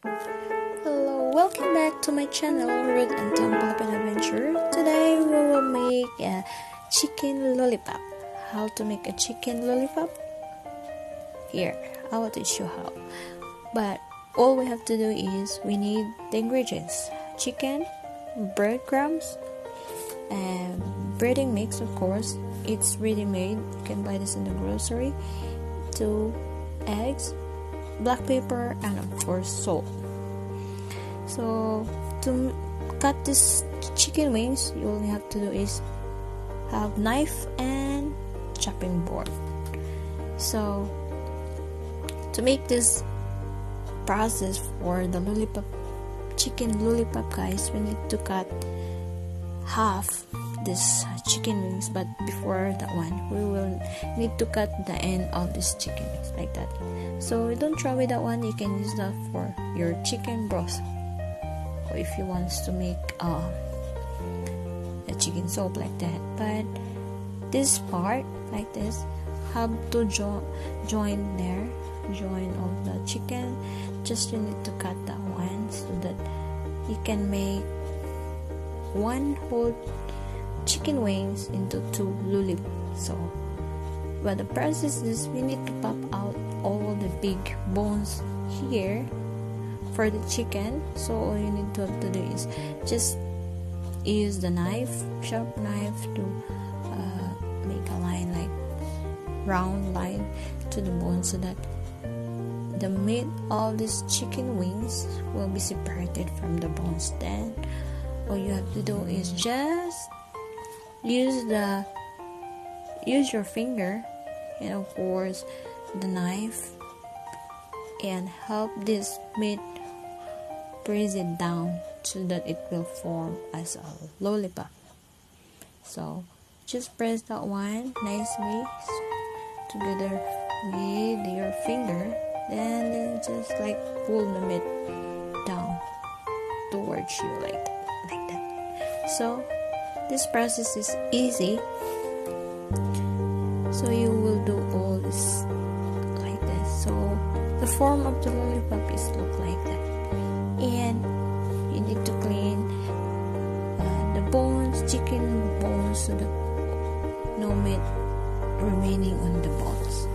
Hello, welcome back to my channel, Root and Temple of an Adventure. Today we will make a chicken lollipop. How to make a chicken lollipop? Here, I will teach you how. But all we have to do is we need the ingredients: chicken, breadcrumbs, and breading mix. Of course, it's ready-made. You can buy this in the grocery. 2 eggs, black pepper, and of course salt. So to cut this chicken wings, you only have to do is have knife and chopping board. So to make this process for the chicken lollipop, guys, we need to cut half this chicken wings, but before that one we will need to cut the end of this chicken wings like that. So don't throw away that one. You can use that for your chicken broth, or if you want to make a chicken soup like that. But this part like this have to join all the chicken. Just you need to cut that one so that you can make one whole chicken wings into 2 lollipops. So but the process is we need to pop out all the big bones here for the chicken. So all you need to have to do is just use the sharp knife to make a line, like round line to the bone, so that the meat of these chicken wings will be separated from the bones. Then all you have to do is just use your finger and of course the knife and help this meat press it down so that it will form as a lollipop. So just press that one nicely together with your finger, then just like pull the meat down towards you like that. So this process is easy. So you will do all this like this. So the form of the lollipop is look like that. And you need to clean the bones, chicken bones, so that no meat remaining on the bones.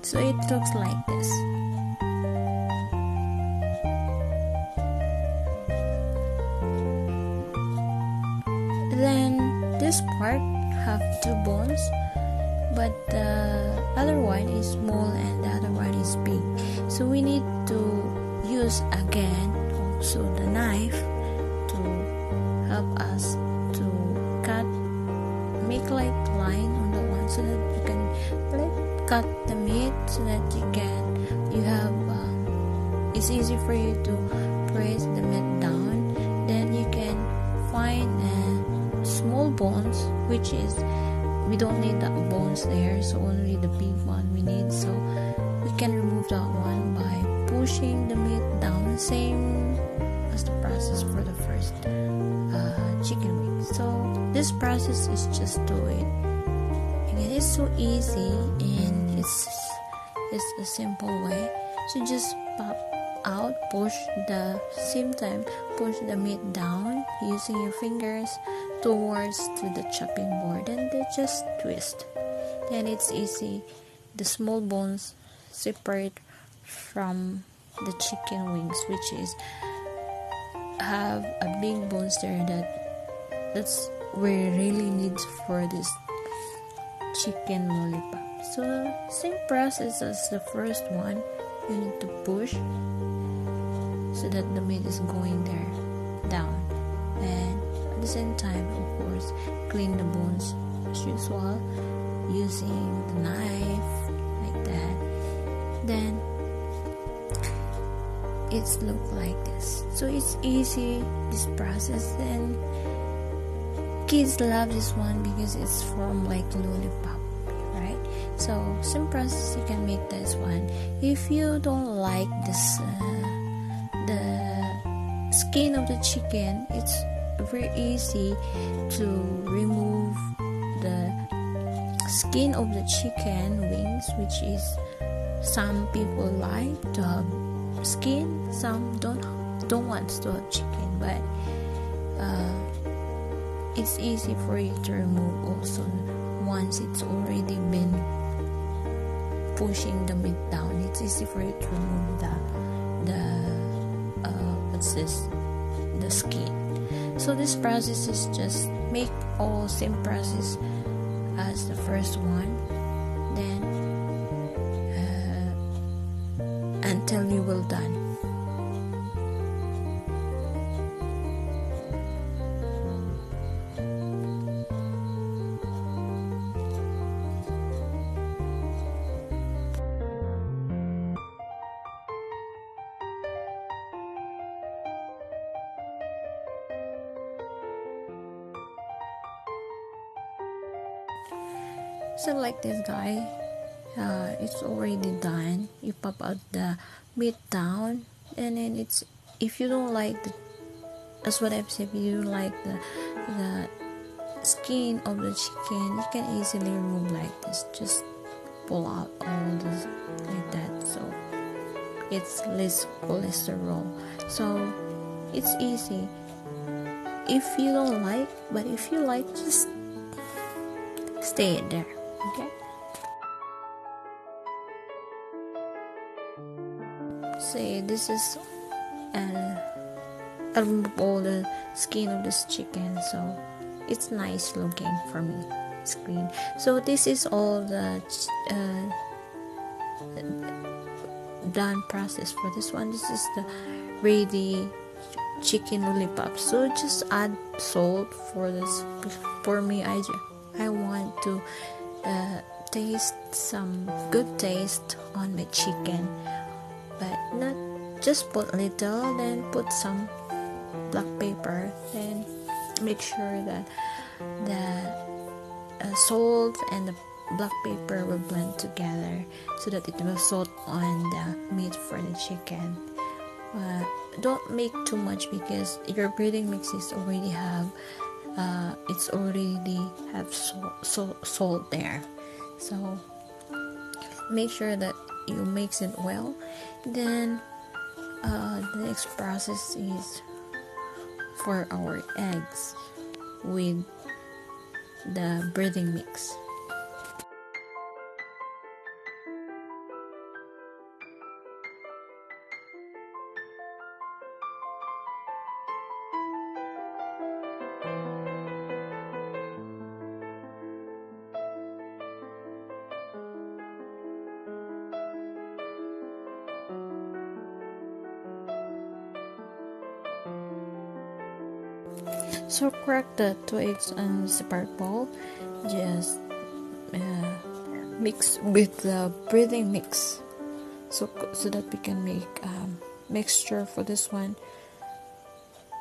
So it looks like this. Then this part have 2 bones, but the other one is small and the other one is big. So we need to use again also the knife to help us to make like line on the one, so that you can cut the meat, so that you have it's easy for you to press the meat down. Then you can find small bones, which is we don't need that bones there, so only the big one we need. So we can remove that one by pushing the meat down, same as the process for the first chicken wing. So this process is just do it. Again, it's so easy and it's a simple way. So just pop out, push the meat down using your fingers towards to the chopping board, and then just twist. Then it's easy. The small bones separate from the chicken wings, which is have a big bones there. That's where it really needs for this chicken lollipop. So same process as the first one. You need to push so that the meat is going there down, and at the same time, of course, clean the bones as usual using the knife like that. Then it's look like this. So it's easy, this process, and kids love this one because it's from like lollipop, right? So same process, you can make this one. If you don't like this the skin of the chicken, it's very easy to remove the skin of the chicken wings, which is some people like to have skin, some don't want to have chicken, but it's easy for you to remove also once it's already been pushing the meat down. It's easy for you to remove the skin. So this process is just make all same process as the first one, then until you will done. So like this guy, it's already done. You pop out the meat down, and then it's, if you don't like the, as what I've said, if you don't like the skin of the chicken, you can easily remove like this. Just pull out all this like that, so it's less cholesterol. So it's easy. If you don't like, but if you like, just stay in there. Okay. See, this is I remove all the skin of this chicken, so it's nice looking for me. It's clean. So this is all the done process for this one. This is the ready chicken lollipop. So just add salt for this. For me, I want to taste some good taste on my chicken, but not just put little, then put some black pepper, then make sure that the salt and the black pepper will blend together so that it will salt on the meat for the chicken. Don't make too much because your breading mix is already have salt there, so make sure that you mix it well. Then the next process is for our eggs with the breading mix. So crack the 2 eggs on a separate bowl. Just mix with the breading mix, so that we can make mixture for this one.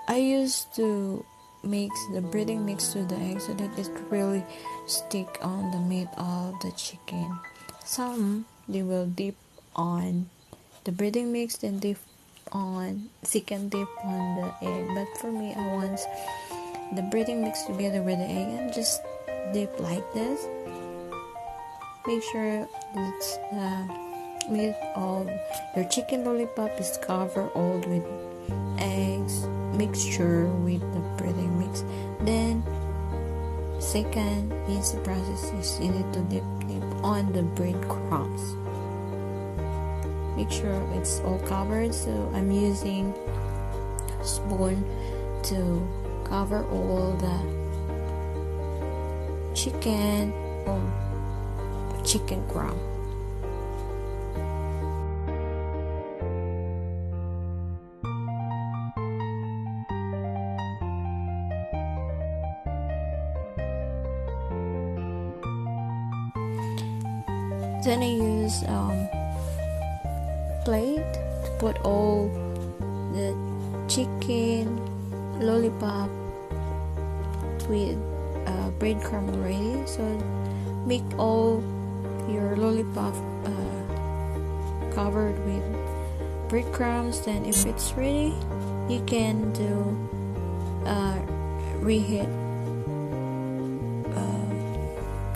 I used to mix the breading mix to the egg so that it really stick on the meat of the chicken. Some they will dip on the breading mix, then dip on second dip on the egg, but for me, I want the breading mix together with the egg and just dip like this. Make sure that the meat of your chicken lollipop is covered all with eggs mixture with the breading mix. Then second is the process is you need to dip on the breadcrumbs. Make sure it's all covered, so I'm using a spoon to cover all the chicken or chicken crumb. Then I use plate to put all the chicken lollipop with breadcrumb already. So make all your lollipop covered with breadcrumbs. Then if it's ready, you can do reheat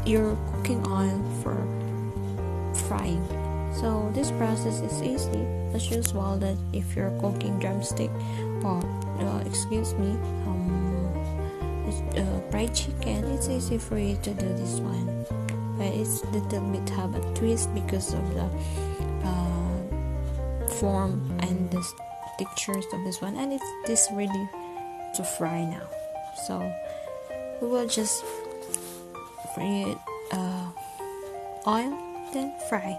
your cooking oil for frying. So this process is easy as usual, that if you're cooking drumstick or fried chicken, it's easy for you to do this one, but it's little bit have a twist because of the form and the textures of this one, and it's this ready to fry now. So we will just fry it oil, then fry.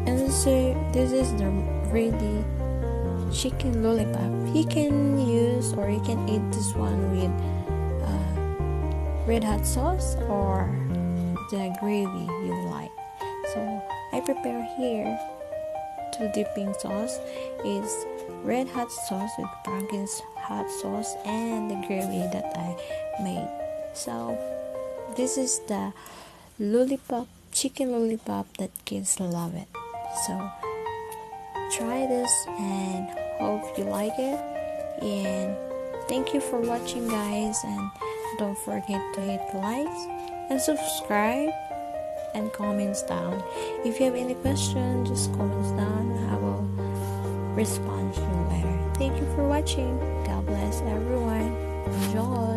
And so this is the ready chicken lollipop. You can use or you can eat this one with red hot sauce or the gravy you like. So I prepare here two dipping sauce is red hot sauce with pumpkin's hot sauce and the gravy that I made. So this is the lollipop, chicken lollipop that kids love it. So try this and hope you like it, and thank you for watching, guys, and don't forget to hit likes and subscribe and comments down. If you have any questions, just comments down. I will respond to you later. Thank you for watching. God bless everyone. Enjoy.